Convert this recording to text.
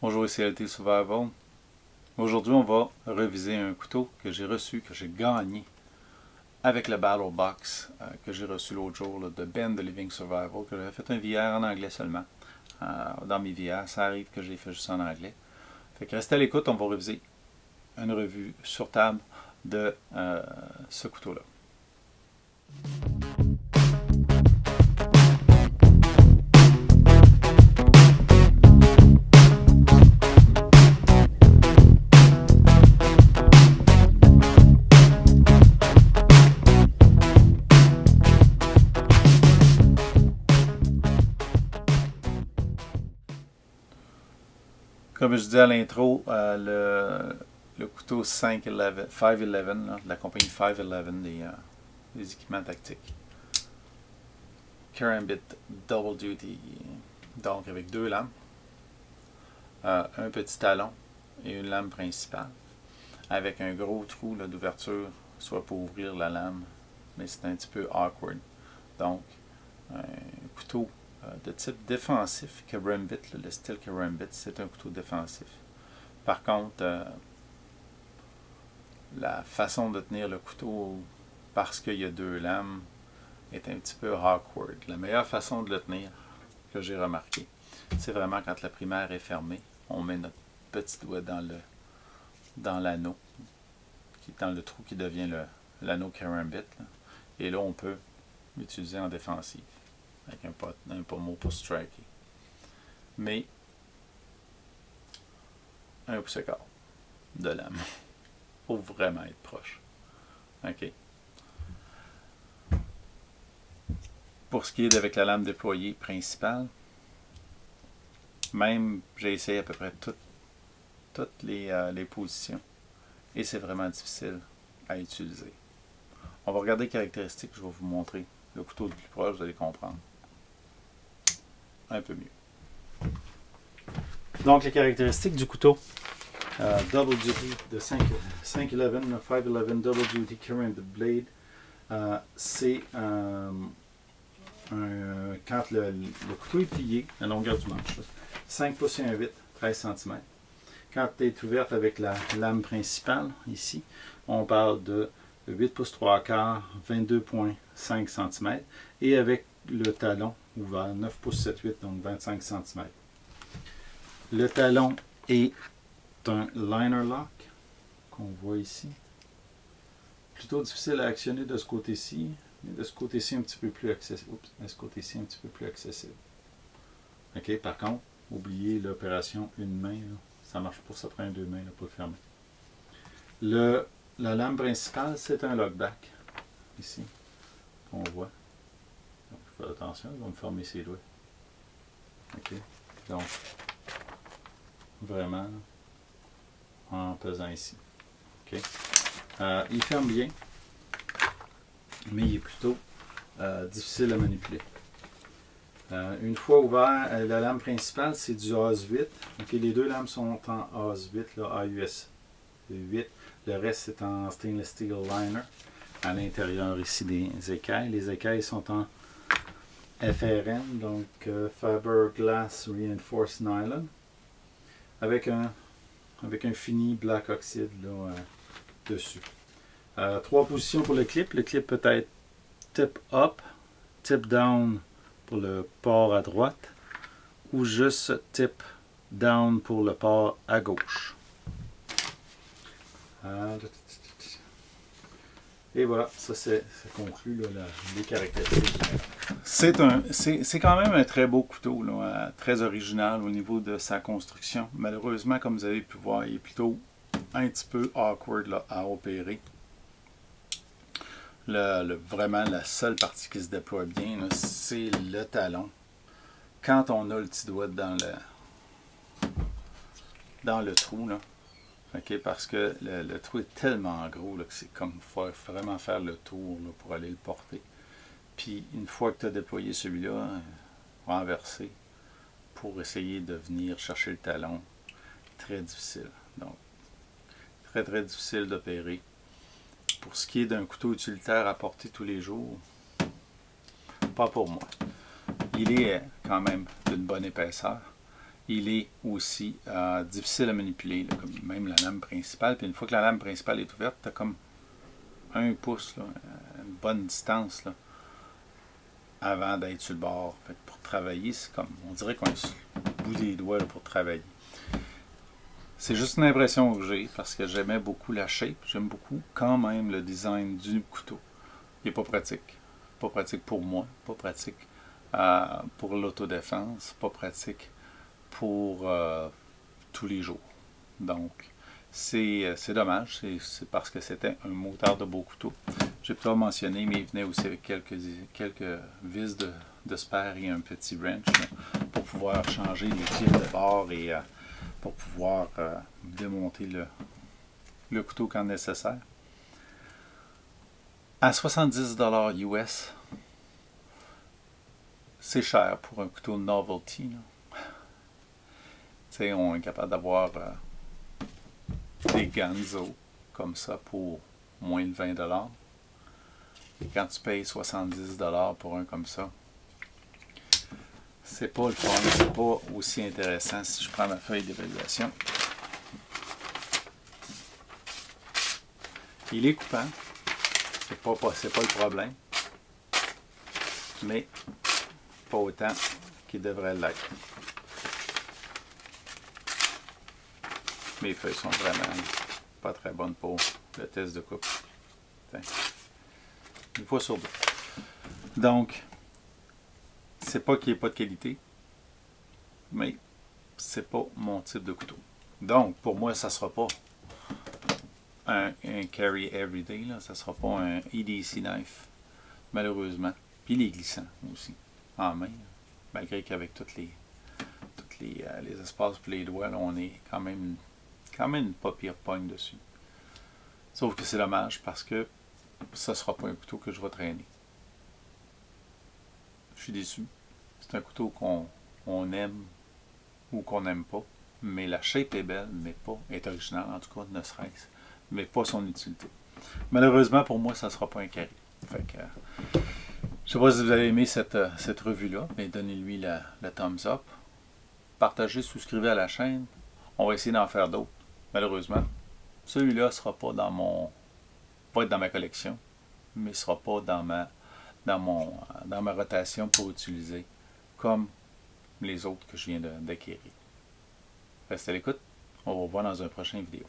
Bonjour, ici LT Survival. Aujourd'hui, on va reviser un couteau que j'ai reçu, que j'ai gagné avec le Battle Box que j'ai reçu l'autre jour là, de Ben de Living Survival, que j'avais fait un VR en anglais seulement. Dans mes VR, ça arrive que j'ai fait juste en anglais. Fait que restez à l'écoute, on va reviser une revue sur table de ce couteau-là. Comme je disais à l'intro, le couteau 511, là, de la compagnie 511 des équipements tactiques. Karambit Double Duty, donc avec deux lames, un petit talon et une lame principale, avec un gros trou d'ouverture, soit pour ouvrir la lame, mais c'est un petit peu awkward. Donc, un couteau de type défensif, Karambit, le style Karambit, c'est un couteau défensif. Par contre, la façon de tenir le couteau, parce qu'il y a deux lames, est un petit peu awkward. La meilleure façon de le tenir, que j'ai remarqué, c'est vraiment quand la primaire est fermée, on met notre petit doigt dans l'anneau, qui est dans le trou qui devient l'anneau Karambit, et là on peut l'utiliser en défensive, avec un pommeau pour striker. Mais un pouce et quart de lame. Faut vraiment être proche. OK. Pour ce qui est avec la lame déployée principale, même j'ai essayé à peu près toutes les positions. Et c'est vraiment difficile à utiliser. On va regarder les caractéristiques, je vais vous montrer le couteau de plus proche, vous allez comprendre. Un peu mieux. Donc les caractéristiques du couteau. Double Duty de 511 Double Duty Karambit Blade. C'est quand le couteau est plié, la longueur du manche, 5 pouces et 1 8, 13 cm. Quand elle est ouverte avec la lame principale, ici, on parle de 8 pouces 3 quarts, 22,5 cm. Et avec le talon ouvert, 9 pouces 7 8, donc 25 cm. Le talon est un liner lock qu'on voit ici. Plutôt difficile à actionner de ce côté-ci, mais de ce côté-ci un petit peu plus accessible. Oups, de ce côté-ci un petit peu plus accessible. OK, par contre, oubliez l'opération une main, là. Ça marche pas, ça prend deux mains là, pour le fermer. La lame principale, c'est un lockback. Ici, on voit. Donc, il faut faire attention, il va me fermer ses doigts. OK, donc, vraiment, en pesant ici. Okay. Il ferme bien, mais il est plutôt difficile à manipuler. Une fois ouvert, la lame principale, c'est du AUS 8. Okay, les deux lames sont en AUS 8, là, AUS 8. Le reste, c'est en stainless steel liner. À l'intérieur ici des écailles. Les écailles sont en FRN, donc Fiberglass Reinforced Nylon. Avec un fini black oxide là, dessus. 3 positions pour le clip. Le clip peut être tip up, tip down pour le port à droite ou juste tip down pour le port à gauche. Et voilà, ça conclut là, les caractéristiques. C'est quand même un très beau couteau, là, très original au niveau de sa construction. Malheureusement, comme vous avez pu voir, il est plutôt un petit peu awkward là, à opérer. Vraiment, la seule partie qui se déploie bien, c'est le talon. Quand on a le petit doigt dans le trou, là, okay, parce que le trou est tellement gros là, que c'est comme il faut vraiment faire le tour là, pour aller le porter. Puis une fois que tu as déployé celui-là, renverser pour essayer de venir chercher le talon, très difficile. Donc, très très difficile d'opérer. Pour ce qui est d'un couteau utilitaire à porter tous les jours, pas pour moi. Il est quand même d'une bonne épaisseur. il est aussi difficile à manipuler, là, comme même la lame principale. Puis une fois que la lame principale est ouverte, tu as comme 1 pouce, là, une bonne distance là, avant d'être sur le bord. Fait que pour travailler, c'est comme, on dirait qu'on est sur le bout des doigts là, pour travailler. C'est juste une impression que j'ai parce que j'aimais beaucoup la shape. J'aime beaucoup quand même le design du couteau. Il n'est pas pratique. Pas pratique pour moi, pas pratique pour l'autodéfense, pas pratique pour tous les jours. Donc, c'est dommage, c'est parce que c'était un motard de beau couteau. J'ai pas mentionné, mais il venait aussi avec quelques vis de spare et un petit wrench là, pour pouvoir changer les fils de bord et pour pouvoir démonter le couteau quand nécessaire. À 70 $ US, c'est cher pour un couteau novelty. Tu sais, on est capable d'avoir des Ganzo comme ça pour moins de 20 $. Et quand tu payes 70 $ pour un comme ça, c'est pas le fun, c'est pas aussi intéressant. Si je prends ma feuille d'évaluation, il est coupant, c'est pas le problème, mais pas autant qu'il devrait l'être. Mes feuilles sont vraiment pas très bonnes pour le test de coupe. Une fois sur deux. Donc, c'est pas qu'il n'y ait pas de qualité, mais c'est pas mon type de couteau. Donc, pour moi, ça sera pas un carry everyday, là. Ça sera pas un EDC knife, malheureusement. Puis il est glissant aussi, en main, malgré qu'avec toutes les espaces pour les doigts, là, on est quand même une pas pire pogne dessus. Sauf que c'est dommage parce que ça ne sera pas un couteau que je vais traîner. Je suis déçu. C'est un couteau qu'on aime ou qu'on n'aime pas, mais la shape est belle, mais pas, est originale, en tout cas, ne serait-ce, mais pas son utilité. Malheureusement, pour moi, ça ne sera pas un carré. Fait que, je ne sais pas si vous avez aimé cette revue-là, mais donnez-lui le thumbs up. Partagez, souscrivez à la chaîne. On va essayer d'en faire d'autres. Malheureusement, celui-là ne sera pas va être dans ma collection, mais ne sera pas dans ma rotation pour utiliser comme les autres que je viens d'acquérir. Restez à l'écoute. On va vous voir dans une prochaine vidéo.